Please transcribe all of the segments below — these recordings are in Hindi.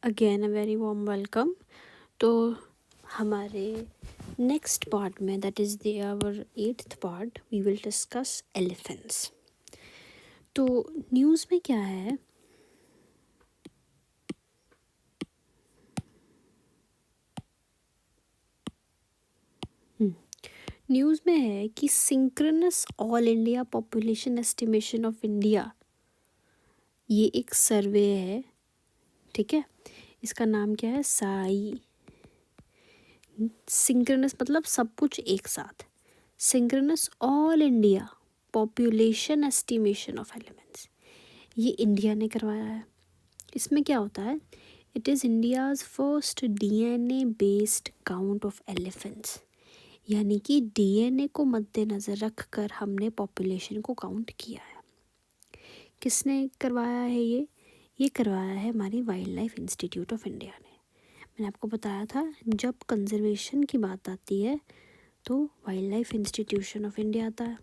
Again a very warm welcome. तो हमारे नेक्स्ट पार्ट में, that is the our 8th part, we will discuss elephants. तो न्यूज़ में क्या है, न्यूज़ में है कि synchronous all India population estimation of India, ये एक सर्वे है, ठीक है। इसका नाम क्या है, साई। सिंक्रोनस मतलब सब कुछ एक साथ, synchronous all India population estimation of elements, ये इंडिया ने करवाया है। इसमें क्या होता है, it is India's first DNA based count of elephants, यानी कि डीएनए को मद्देनज़र रख कर हमने पॉपुलेशन को काउंट किया है। किसने करवाया है ये करवाया है हमारी wild life institute of India ने। मैंने आपको बताया था, जब कंजर्वेशन की बात आती है तो wild life institution of India आता है।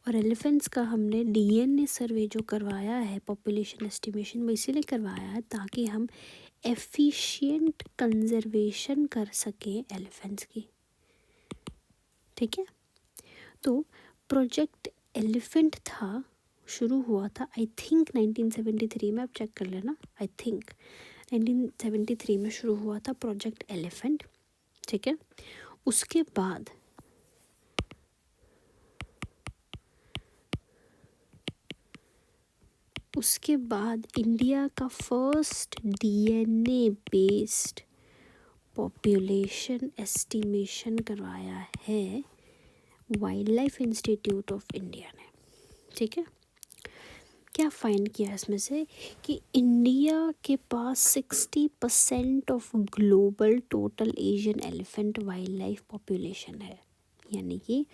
और एलिफेंट्स का हमने डीएनए सर्वे जो करवाया है पॉपुलेशन एस्टिमेशन में, इसीलिए करवाया है ताकि हम एफिशिएंट कंजर्वेशन कर सकें एलिफेंट्स की, ठीक है। तो प्रोजेक्ट एलिफेंट था, शुरू हुआ था आई थिंक 1973 में, आप चेक कर लेना, आई थिंक 1973 में शुरू हुआ था प्रोजेक्ट एलिफेंट, ठीक है। उसके बाद इंडिया का first DNA based population estimation करवाया है wild life institute of India ने, ठीक है। क्या फाइंड किया इसमें से कि इंडिया के पास 60% of global total Asian elephant wild life population है, यानी कि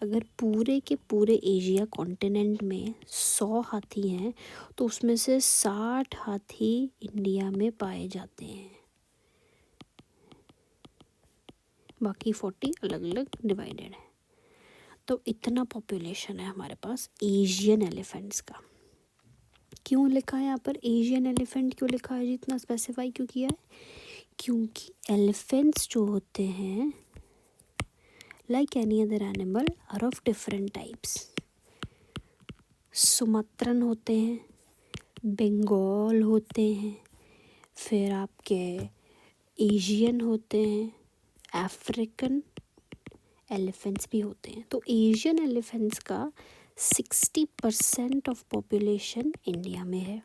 अगर पूरे के पूरे एशिया कॉन्टिनेंट में 100 हाथी हैं तो उसमें से 60 हाथी इंडिया में पाए जाते हैं, बाकी 40 अलग अलग डिवाइडेड है। तो इतना पॉपुलेशन है हमारे पास एशियन एलिफेंट्स का। क्यों लिखा है यहाँ पर एशियन एलिफेंट, क्यों लिखा है, जितना स्पेसिफाई क्यों किया है, क्योंकि एलिफेंट्स जो होते हैं like any other animal are of different types. Sumatran होते हैं, बंगाल होते हैं, फिर आपके एशियन होते हैं, अफ्रीकन एलिफेंट्स भी होते हैं। तो एशियन एलिफेंट्स का 60% ऑफ पॉपुलेशन इंडिया में है,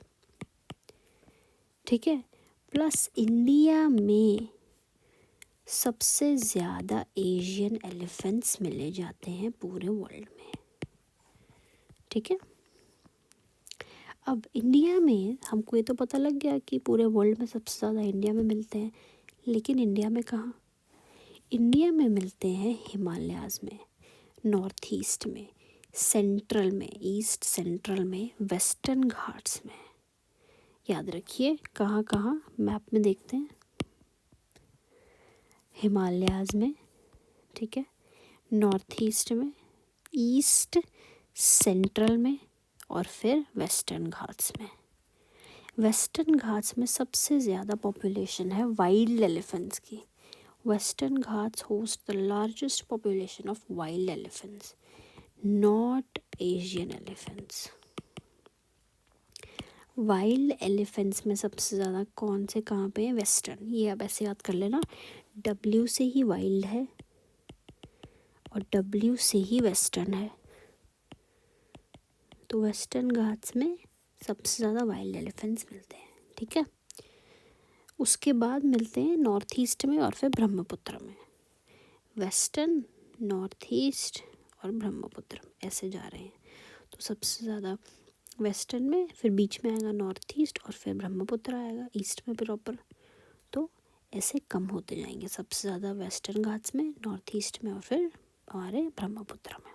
ठीक है। प्लस इंडिया में सबसे ज़्यादा एशियन एलिफेंट्स मिले जाते हैं पूरे वर्ल्ड में, ठीक है। अब इंडिया में हमको ये तो पता लग गया कि पूरे वर्ल्ड में सबसे ज़्यादा इंडिया में मिलते हैं, लेकिन इंडिया में कहाँ, इंडिया में मिलते हैं हिमालयाज़ में, नॉर्थ ईस्ट में, सेंट्रल में, ईस्ट सेंट्रल में, वेस्टर्न घाट्स में। याद रखिए कहाँ कहाँ, मैप में देखते हैं, हिमालयाज़ में, ठीक है, नॉर्थ ईस्ट में, ईस्ट सेंट्रल में, और फिर वेस्टर्न घाट्स में। वेस्टर्न घाट्स में सबसे ज़्यादा पॉपुलेशन है वाइल्ड एलिफेंट्स की। Western Ghats host the largest population of wild elephants, not Asian elephants. Wild elephants में सबसे ज़्यादा कौन से कहाँ पे हैं, वेस्टर्न। ये आप ऐसे याद कर लेना, डब्ल्यू से ही वाइल्ड है और डब्ल्यू से ही वेस्टर्न है। तो वेस्टर्न घाट्स में सबसे ज़्यादा वाइल्ड एलिफेंट्स मिलते हैं, ठीक है। उसके बाद मिलते हैं नॉर्थ ईस्ट में और फिर ब्रह्मपुत्र में। वेस्टर्न, नॉर्थ ईस्ट और ब्रह्मपुत्र ऐसे जा रहे हैं। तो सबसे ज़्यादा वेस्टर्न में, फिर बीच में आएगा नॉर्थ ईस्ट और फिर ब्रह्मपुत्र आएगा ईस्ट में प्रॉपर। तो ऐसे कम होते जाएंगे, सबसे ज़्यादा वेस्टर्न घाट्स में, नॉर्थ ईस्ट में और फिर हमारे ब्रह्मपुत्र में।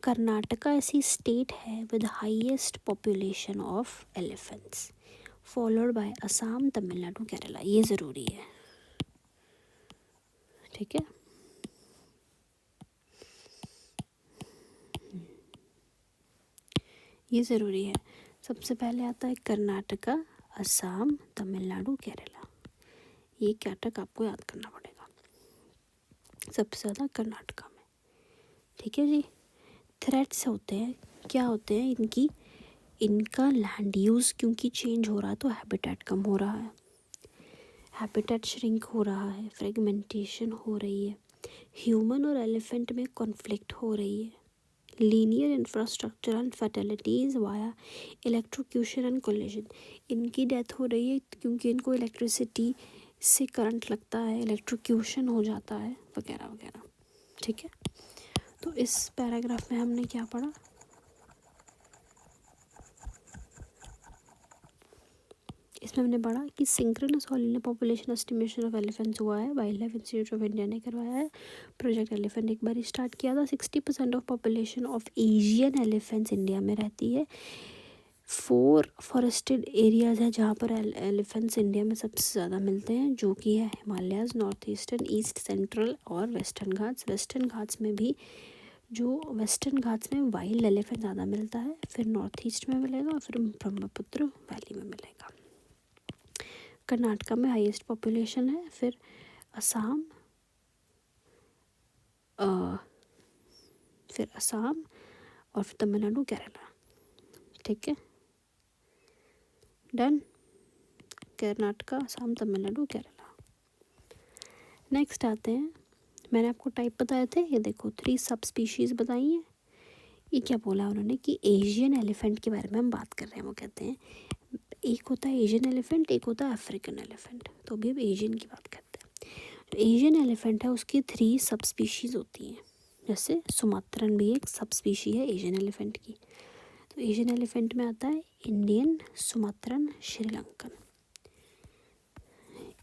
कर्नाटका ऐसी स्टेट है with highest population of elephants, followed by Assam, Tamil Nadu, Kerala. ये ज़रूरी है, ठीक है। ये ज़रूरी है। सबसे पहले आता है कर्नाटका, असम, तमिलनाडु, केरला। ये कर्नाटक आपको याद करना पड़ेगा, सबसे ज़्यादा कर्नाटका में। ठीक है जी। थ्रेट्स होते हैं, क्या होते हैं इनकी, इनका लैंड यूज़ क्योंकि चेंज हो रहा है तो हैबिटेट कम हो रहा है, हैबिटेट श्रिंक हो रहा है, फ्रेगमेंटेशन हो रही है, ह्यूमन और एलिफेंट में कॉन्फ्लिक्ट हो रही है, linear infrastructure and fatalities via electrocution and collision. इनकी डेथ हो रही है क्योंकि इनको इलेक्ट्रिसिटी से करंट लगता है, इलेक्ट्रोक्यूशन हो जाता है, वगैरह वगैरह। ठीक है, तो इस पैराग्राफ में हमने क्या पढ़ा, इसमें हमने पढ़ा कि synchronous all India population estimation of elephants हुआ है, wild life institute of India ने करवाया है। प्रोजेक्ट एलिफेंट एक बार स्टार्ट किया था। 60% of population of Asian elephants India में रहती है। 4 फॉरेस्टेड एरियाज़ है जहाँ पर एलिफेंट्स इंडिया में सबसे ज़्यादा मिलते हैं, जो कि है Himalayas, north eastern, east central और वेस्टर्न घाट्स। वेस्टर्न घाट्स में भी, जो वेस्टर्न घाट्स में वाइल्ड एलिफेंट ज़्यादा मिलता है, फिर नॉर्थ ईस्ट में मिलेगा, फिर ब्रह्मपुत्र वैली में मिलेगा। कर्नाटका में हाईएस्ट पॉपुलेशन है, फिर असम, फिर असम और फिर तमिलनाडु, केरला। ठीक है, डन। कर्नाटका, असम, तमिलनाडु, केरला। नेक्स्ट आते हैं, मैंने आपको टाइप बताए थे, ये देखो 3 सब स्पीशीज़ बताई हैं। ये क्या बोला उन्होंने कि एशियन एलिफेंट के बारे में हम बात कर रहे हैं। वो कहते हैं एक होता है एशियन एलिफेंट, एक होता है अफ्रीकन एलिफेंट। तो अभी हम एशियन की बात करते हैं। जो एशियन एलिफेंट है उसकी 3 सब स्पीशीज़ होती हैं, जैसे सुमात्रन भी एक सब स्पीशी है एशियन एलिफेंट की। तो एशियन एलिफेंट में आता है Indian, Sumatran, Sri Lankan.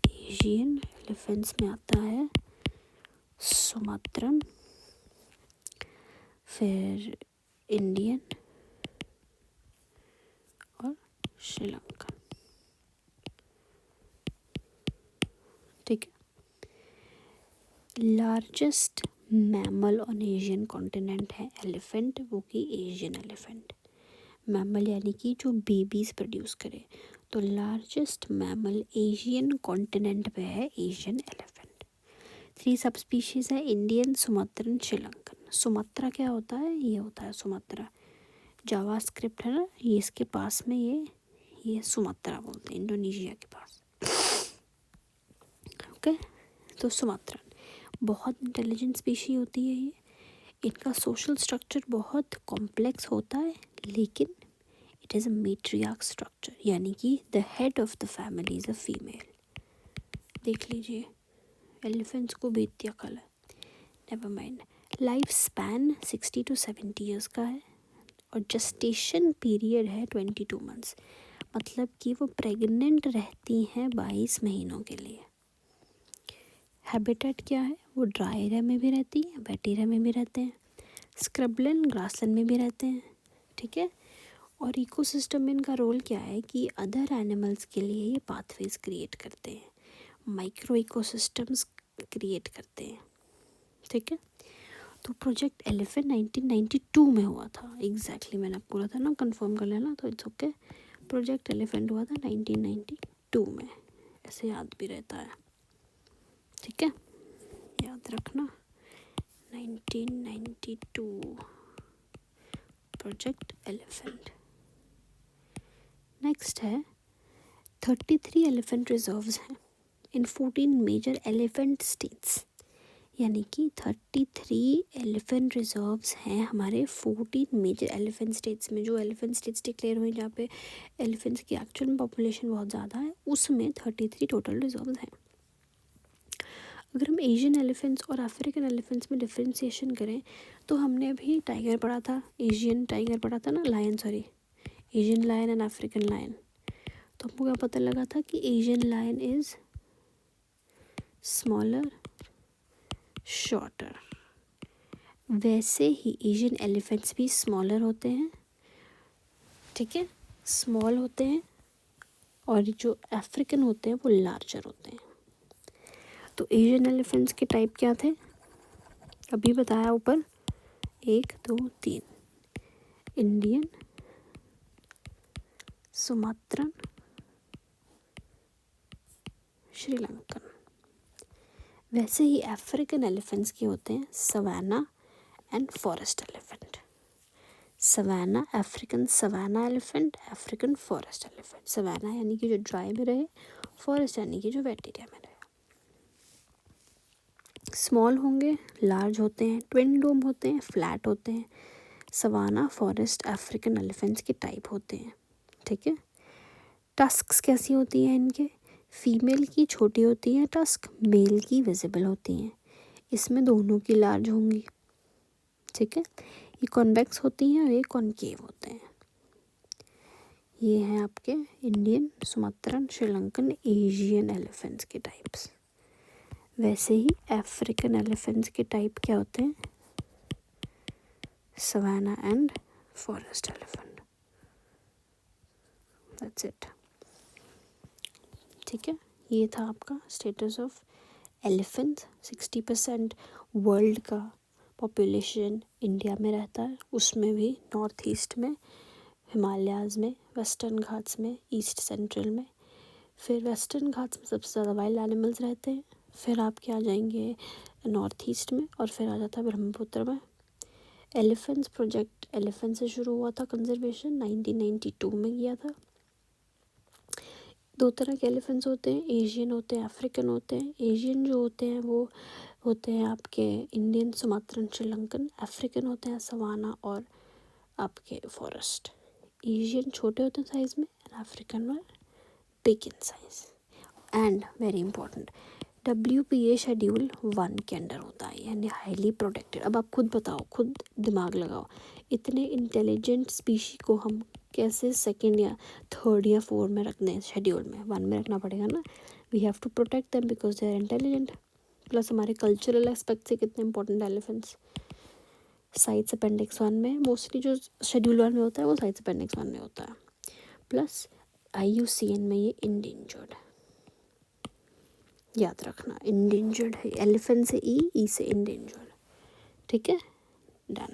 Asian elephants में आता है सुमात्रन, फिर इंडियन और श्रीलंकन। ठीक है। Largest mammal on Asian continent है एलिफेंट, वो कि एशियन एलिफेंट। मैमल यानी कि जो बेबीज़ प्रोड्यूस करे, तो लार्जेस्ट मैमल एशियन कॉन्टिनेंट पे है एशियन एलिफेंट। 3 सब स्पीशीज़ है इंडियन, सुमात्रन, श्रीलंकन। सुमात्रा क्या होता है, ये होता है सुमात्रा, जावा स्क्रिप्ट है ना, ये इसके पास में ये सुमात्रा बोलते हैं, इंडोनेशिया के पास। ओके, तो सुमात्रन बहुत इंटेलिजेंट स्पीशी होती है ये। इनका सोशल स्ट्रक्चर बहुत कॉम्प्लेक्स होता है, लेकिन इट इज़ अ मैट्रियार्क स्ट्रक्चर, यानी कि the head of the family is a female. देख लीजिए, एलिफेंट्स को भी इतनी अकल है। Never mind. Life span 60 to 70 years का है, और जस्टेशन पीरियड है 22 मंथ्स, मतलब कि वो प्रेग्नेंट रहती हैं 22 महीनों के लिए। हैबिटेट क्या है, वो ड्राई एरिया में भी रहती है, वेट एरिया में भी रहते हैं, स्क्रबलैंड, ग्रासलैंड में भी रहते हैं। ठीक है। और इकोसिस्टम में इनका रोल क्या है कि अदर एनिमल्स के लिए ये पाथवेज क्रिएट करते हैं, माइक्रो इकोसिस्टम्स क्रिएट करते हैं। ठीक है। तो प्रोजेक्ट एलिफेंट 1992 में हुआ था, एग्जैक्टली मैंने आपको बोला था ना, कंफर्म कर लेना, तो इट्स ओके। प्रोजेक्ट एलिफेंट हुआ था 1992 में, ऐसे याद भी रहता है। ठीक है, याद रखना 1992 प्रोजेक्ट एलिफेंट। नेक्स्ट है 33 एलिफेंट रिजर्व्स हैं इन 14 मेजर एलिफेंट स्टेट्स, यानी कि 33 एलिफेंट रिजर्व्स हैं हमारे 14 मेजर एलिफेंट स्टेट्स में। जो एलिफेंट स्टेट्स डिक्लेयर हुई जहाँ पे एलिफेंट्स की एक्चुअल में पॉपुलेशन बहुत ज़्यादा है, उसमें 33 टोटल रिजर्व्स हैं। अगर हम एशियन एलिफेंट्स और अफ्रीकन एलिफेंट्स में डिफ्रेंशिएशन करें, तो हमने अभी टाइगर पढ़ा था, एशियन टाइगर पढ़ा था ना, lion, sorry, Asian lion and African lion. तो हमको क्या पता लगा था कि Asian lion is smaller, shorter. वैसे ही एशियन एलिफेंट्स भी स्मॉलर होते हैं, ठीक है, स्मॉल होते हैं, और जो अफ्रीकन होते हैं वो लार्जर होते हैं। तो एशियन एलिफेंट्स के टाइप क्या थे, अभी बताया ऊपर, 1 2 3, इंडियन, सुमात्रन, श्रीलंकन। वैसे ही अफ्रीकन एलिफेंट्स के होते हैं savanna and forest elephant. Savanna African savanna elephant, African forest elephant. Savanna यानी कि जो ड्राई में रहे, फॉरेस्ट यानी कि जो वेट एरिया में रहे। स्मॉल होंगे, लार्ज होते हैं, ट्विन डोम होते हैं, फ्लैट होते हैं। सवाना फॉरेस्ट अफ्रीकन एलिफेंट्स के टाइप होते हैं, ठीक है। टस्क्स कैसी होती हैं इनके? फीमेल की छोटी होती हैं टस्क, मेल की विजिबल होती हैं। इसमें दोनों की लार्ज होंगी, ठीक है। ये कॉन्वेक्स होती हैं और ये कॉनकेव होते हैं। ये हैं आपके Indian, Sumatran, Sri Lankan, Asian elephants के टाइप्स। वैसे ही अफ्रीकन एलिफेंट्स के टाइप क्या होते हैं? Savanna and forest elephant. That's it, ठीक है। ये था आपका स्टेटस ऑफ एलिफेंट। 60% वर्ल्ड का पॉपुलेशन इंडिया में रहता है, उसमें भी नॉर्थ ईस्ट में, हिमालयाज़ में, वेस्टर्न घाट्स में, ईस्ट सेंट्रल में। फिर वेस्टर्न घाट्स में सबसे ज़्यादा वाइल्ड एनिमल्स रहते हैं। फिर आपके आ जाएंगे नॉर्थ ईस्ट में, और फिर आ जाता है ब्रह्मपुत्र में। एलिफेंट्स प्रोजेक्ट एलिफेंट से शुरू हुआ था, कंजर्वेशन 1992 में किया था। 2 तरह के एलिफेंट्स होते हैं, एशियन होते हैं, अफ्रीकन होते हैं। एशियन जो होते हैं वो होते हैं आपके इंडियन, सुमात्रन, श्रीलंकन। अफ्रीकन होते हैं सवाना और आपके फॉरेस्ट। एशियन छोटे होते हैं साइज़ में, एंड अफ्रीकन और big in size. And very important, WPA schedule 1 के अंडर होता है, यानी हाईली प्रोटेक्टेड। अब आप खुद बताओ, खुद दिमाग लगाओ, इतने इंटेलिजेंट स्पीशी को हम कैसे सेकंड या थर्ड या फोर्थ में रखने हैं? शेड्यूल में 1 में रखना पड़ेगा ना। We have to protect them because they are intelligent. Plus हमारे कल्चरल एस्पेक्ट से कितने इंपॉर्टेंट एलिफेंट्स। साइट्स अपेंडिक्स 1 में मोस्टली जो शेड्यूल 1 में होता है वो साइट्स अपेंडिक्स 1 में होता है। प्लस IUCN में ये इंडेंजर्ड, याद रखना, इंडेंजर्ड है। एलिफेंट से ई से इंडेंजर्ड, ठीक है, डन।